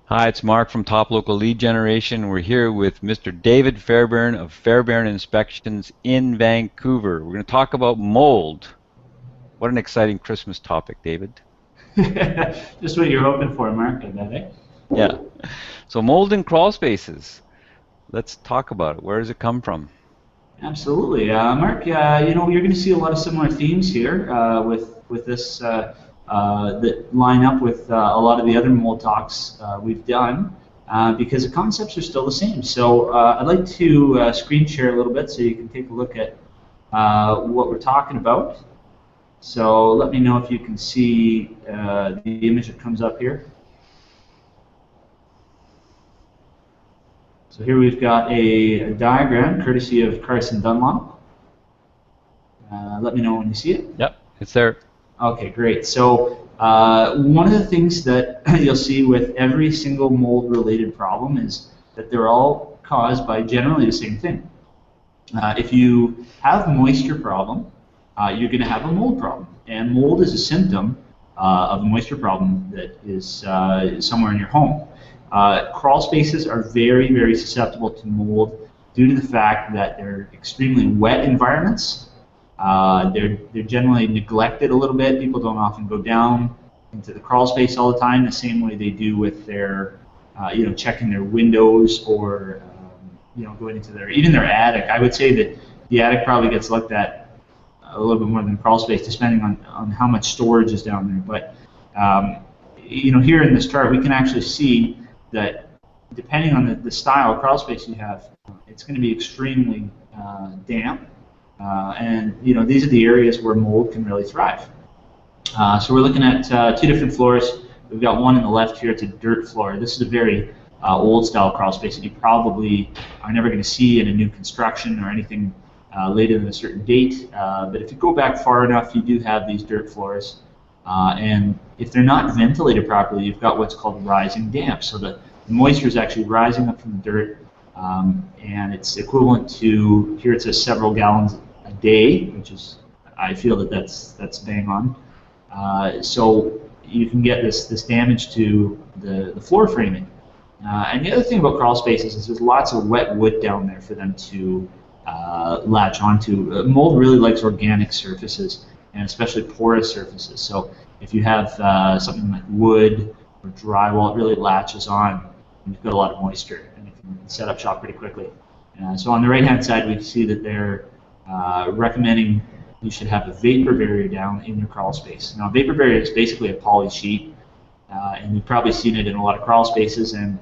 Hi, it's Mark from Top Local Lead Generation. We're here with Mr. David Fairbairn of Fairbairn Inspections in Vancouver. We're going to talk about mold. What an exciting Christmas topic, David. Just what you're hoping for, Mark, I bet, eh? Yeah. So mold in crawl spaces. Let's talk about it. Where does it come from? Absolutely. Mark, you're going to see a lot of similar themes here with this that line up with a lot of the other mold talks we've done because the concepts are still the same. So I'd like to screen share a little bit so you can take a look at what we're talking about. So let me know if you can see the image that comes up here. So here we've got a diagram courtesy of Price and Dunlop. Let me know when you see it. Yep, it's there. Okay, great. So one of the things that you'll see with every single mold-related problem is that they're all caused by generally the same thing. If you have a moisture problem, you're going to have a mold problem. And mold is a symptom of a moisture problem that is somewhere in your home. Crawl spaces are very, very susceptible to mold due to the fact that they're extremely wet environments. They're generally neglected a little bit. People don't often go down into the crawl space all the time the same way they do with their, checking their windows or, going into even their attic. I would say that the attic probably gets looked at a little bit more than crawl space, depending on how much storage is down there. But here in this chart, we can actually see that depending on the style of crawl space you have, it's going to be extremely damp, and these are the areas where mold can really thrive. So we're looking at two different floors. We've got one on the left here. It's a dirt floor. This is a very old style crawl space that you probably are never going to see in a new construction or anything later than a certain date. But if you go back far enough, you do have these dirt floors. And if they're not ventilated properly, you've got what's called rising damp. So the moisture is actually rising up from the dirt, and it's equivalent to, here it says several gallons a day, which is, I feel that's bang on. So you can get this damage to the floor framing. And the other thing about crawl spaces is there's lots of wet wood down there for them to latch onto. Mold really likes organic surfaces, and especially porous surfaces. So if you have something like wood or drywall, it really latches on, and you've got a lot of moisture, and it can set up shop pretty quickly. So on the right-hand side, we can see that they're recommending you should have a vapor barrier down in your crawl space. Now, a vapor barrier is basically a poly sheet, and you've probably seen it in a lot of crawl spaces. And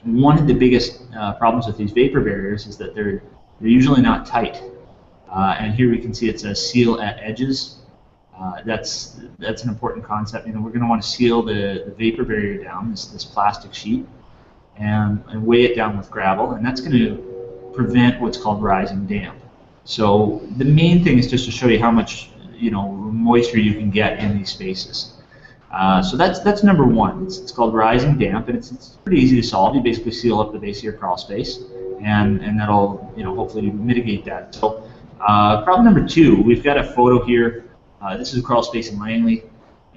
one of the biggest problems with these vapor barriers is that they're usually not tight. And here we can see it says seal at edges. That's an important concept. We're going to want to seal the vapor barrier down, this plastic sheet, and weigh it down with gravel, and that's going to prevent what's called rising damp. So the main thing is just to show you how much moisture you can get in these spaces. So that's number one. It's called rising damp, and it's pretty easy to solve. You basically seal up the base of your crawl space, and that'll hopefully mitigate that. So problem number two, we've got a photo here. This is a crawl space in Langley,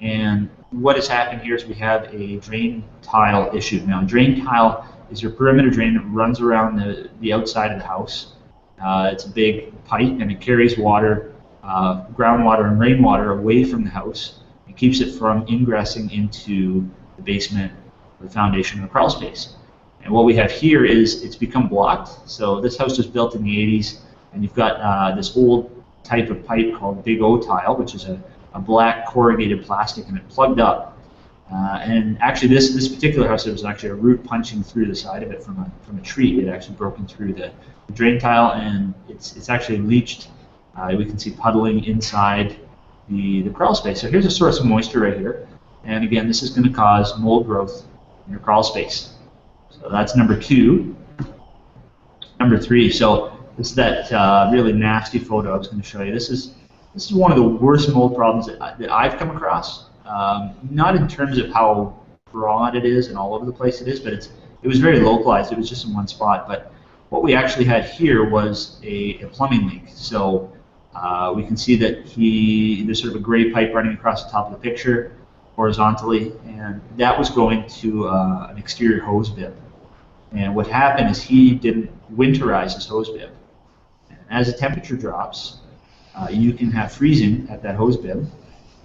and what has happened here is we have a drain tile issue. Now, a drain tile is your perimeter drain that runs around the outside of the house. It's a big pipe, and it carries water, groundwater and rainwater away from the house. It keeps it from ingressing into the basement or the foundation of the crawl space. And what we have here is it's become blocked. So this house was built in the 80s, and you've got this old type of pipe called Big O tile, which is a black corrugated plastic, and it plugged up. And actually, this particular house, there was actually a root punching through the side of it from a tree. It had actually broken through the drain tile, and it's actually leached. We can see puddling inside the crawl space. So here's a source of moisture right here, and again, this is going to cause mold growth in your crawl space. So that's number two. Number three. So this is that really nasty photo I was going to show you. This is one of the worst mold problems that I've come across. Not in terms of how broad it is and all over the place it is, but it was very localized. It was just in one spot. But what we actually had here was a plumbing leak. So we can see that there's sort of a gray pipe running across the top of the picture. horizontally, and that was going to an exterior hose bib. And what happened is he didn't winterize his hose bib. And as the temperature drops, you can have freezing at that hose bib,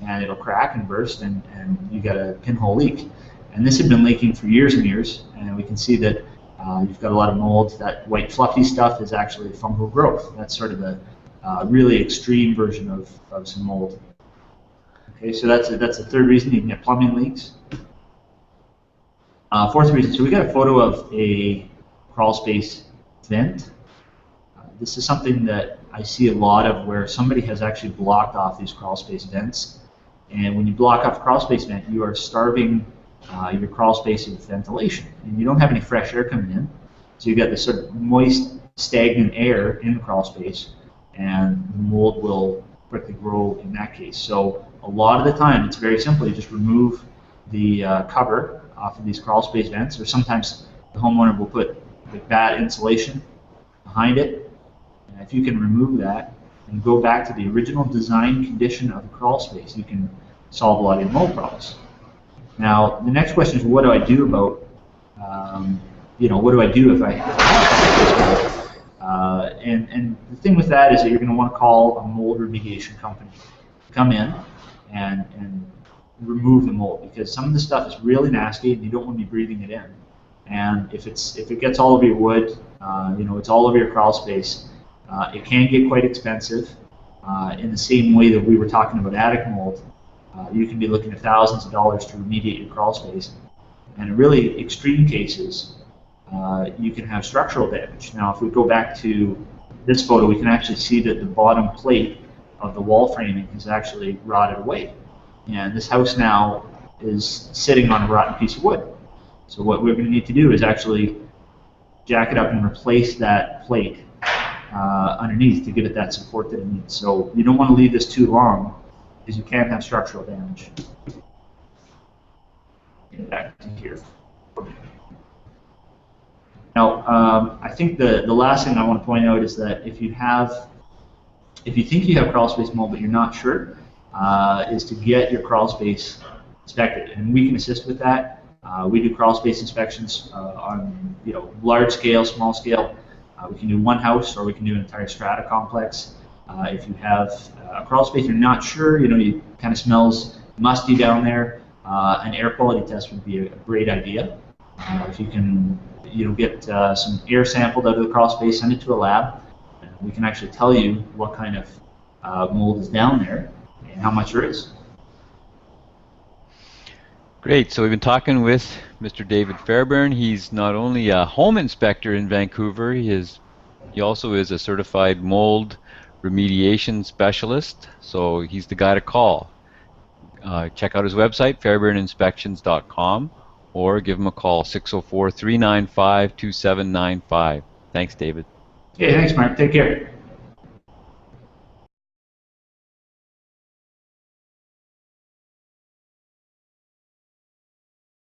and it'll crack and burst, and you got a pinhole leak. And this had been leaking for years and years, and we can see that you've got a lot of mold. That white fluffy stuff is actually fungal growth. That's sort of a really extreme version of some mold. Okay, so that's the third reason you can get plumbing leaks. Fourth reason, so we got a photo of a crawlspace vent. This is something that I see a lot of, where somebody has actually blocked off these crawlspace vents. And when you block off a crawlspace vent, you are starving your crawlspace with ventilation, and you don't have any fresh air coming in. So you got this sort of moist, stagnant air in the crawlspace, and the mold will quickly grow in that case. So a lot of the time, it's very simple. You just remove the cover off of these crawlspace vents, or sometimes the homeowner will put the bad insulation behind it. And if you can remove that and go back to the original design condition of the crawlspace, you can solve a lot of your mold problems. Now, the next question is, what do I do about, what do I do if I have mold? And the thing with that is that you're going to want to call a mold remediation company to come in and remove the mold, because some of the stuff is really nasty and you don't want to be breathing it in. And if it gets all over your wood, it's all over your crawl space, it can get quite expensive. In the same way that we were talking about attic mold, you can be looking at thousands of dollars to remediate your crawl space. And in really extreme cases, you can have structural damage. Now, if we go back to this photo, we can actually see that the bottom plate of the wall framing has actually rotted away. And this house now is sitting on a rotten piece of wood. So what we're going to need to do is actually jack it up and replace that plate underneath to give it that support that it needs. So you don't want to leave this too long, because you can have structural damage. Get back to here. Now, I think the last thing I want to point out is that if you think you have crawl space mold but you're not sure, is to get your crawl space inspected, and we can assist with that. We do crawl space inspections on large scale, small scale. We can do one house, or we can do an entire strata complex. If you have a crawl space you're not sure, it kind of smells musty down there, an air quality test would be a great idea. If you can get some air sampled out of the crawl space, send it to a lab, and we can actually tell you what kind of mold is down there and how much there is. Great. So we've been talking with Mr. David Fairbairn. He's not only a home inspector in Vancouver, he also is a certified mold remediation specialist. So he's the guy to call. Check out his website, fairbairninspections.com, or give him a call, 604-395-2795. Thanks, David. Hey, thanks, Mark. Take care.